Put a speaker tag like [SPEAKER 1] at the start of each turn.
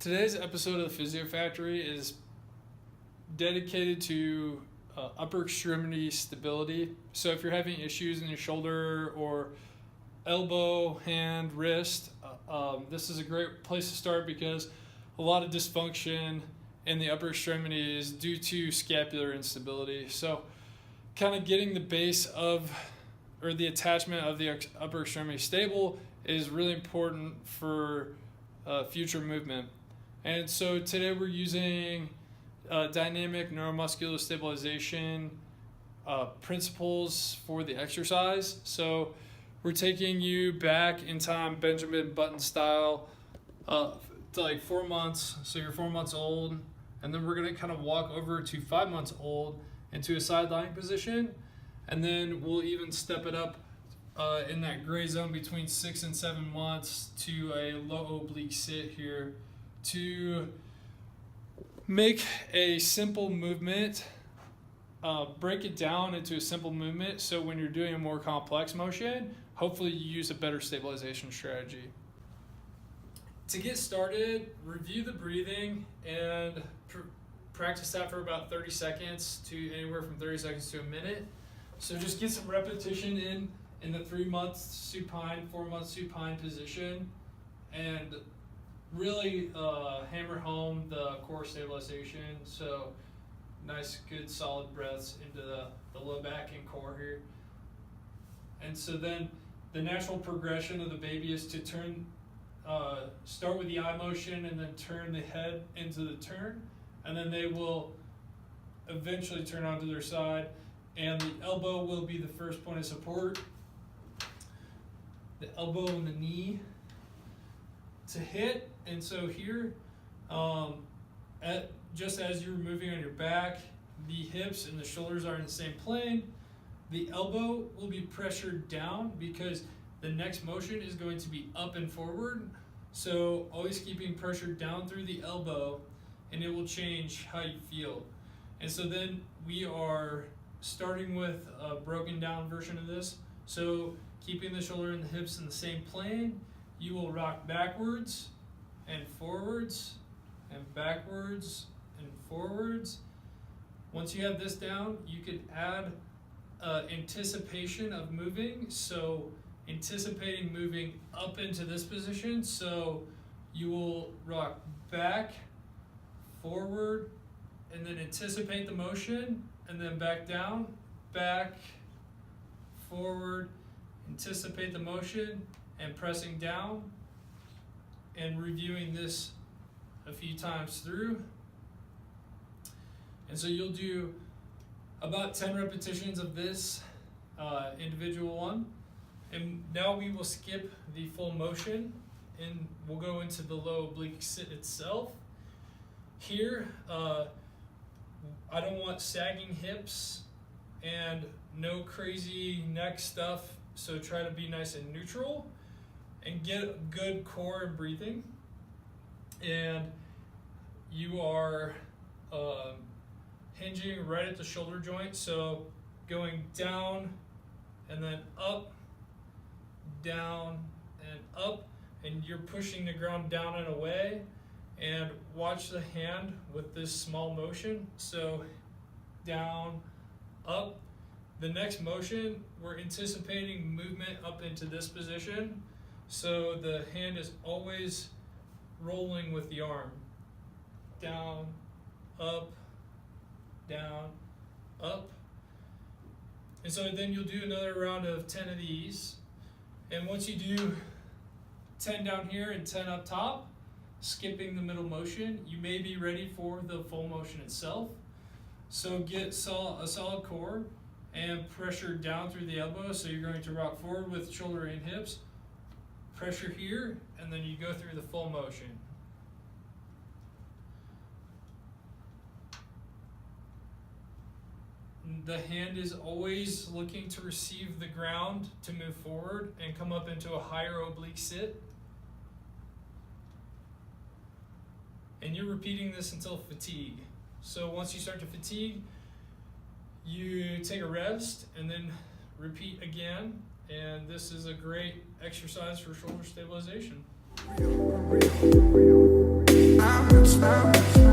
[SPEAKER 1] Today's episode of the PhysioFactory is dedicated to upper extremity stability. So if you're having issues in your shoulder or elbow, hand, wrist, this is a great place to start because a lot of dysfunction in the upper extremity is due to scapular instability. So kind of getting the base of or the attachment of the upper extremity stable is really important for future movement. And so today we're using dynamic neuromuscular stabilization principles for the exercise. So we're taking you back in time, Benjamin Button style, to like 4 months. So you're 4 months old, and then we're gonna kind of walk over to 5 months old into a side lying position, and then we'll even step it up in that gray zone between 6 and 7 months to a low oblique sit here to make a simple movement, break it down into a simple movement so when you're doing a more complex motion, hopefully you use a better stabilization strategy. To get started, review the breathing and practice that for about 30 seconds to anywhere from 30 seconds to a minute. So just get some repetition in the 3 month supine, 4 month supine position, and really hammer home the core stabilization. So nice, good, solid breaths into the low back and core here. And so then the natural progression of the baby is to turn, start with the eye motion and then turn the head into the turn. And then they will eventually turn onto their side. And the elbow will be the first point of support. The elbow and the knee to hit. And so here, just as you're moving on your back, the hips and the shoulders are in the same plane. The elbow will be pressured down because the next motion is going to be up and forward. So always keeping pressure down through the elbow, and it will change how you feel. And so then we are starting with a broken down version of this. So keeping the shoulder and the hips in the same plane, you will rock backwards and forwards and backwards and forwards. Once you have this down, you can add anticipation of moving. So anticipating moving up into this position. So you will rock back, forward, and then anticipate the motion, and then back down, back, forward, anticipate the motion, and pressing down, and reviewing this a few times through. And so you'll do about 10 repetitions of this individual one. And now we will skip the full motion and we'll go into the low oblique sit itself. Here, I don't want sagging hips and no crazy neck stuff, so try to be nice and neutral and get good core and breathing. And you are hinging right at the shoulder joint, so going down and then up, down and up, and you're pushing the ground down and away. And watch the hand with this small motion. So down, up. The next motion, we're anticipating movement up into this position. So the hand is always rolling with the arm. Down, up, up. And so then you'll do another round of 10 of these. And once you do 10 down here and 10 up top, skipping the middle motion, you may be ready for the full motion itself. So get a solid core and pressure down through the elbow. So you're going to rock forward with shoulder and hips, pressure here, and then you go through the full motion. The hand is always looking to receive the ground to move forward and come up into a higher oblique sit. And you're repeating this until fatigue. So once you start to fatigue, you take a rest and then repeat again. And this is a great exercise for shoulder stabilization.
[SPEAKER 2] smell.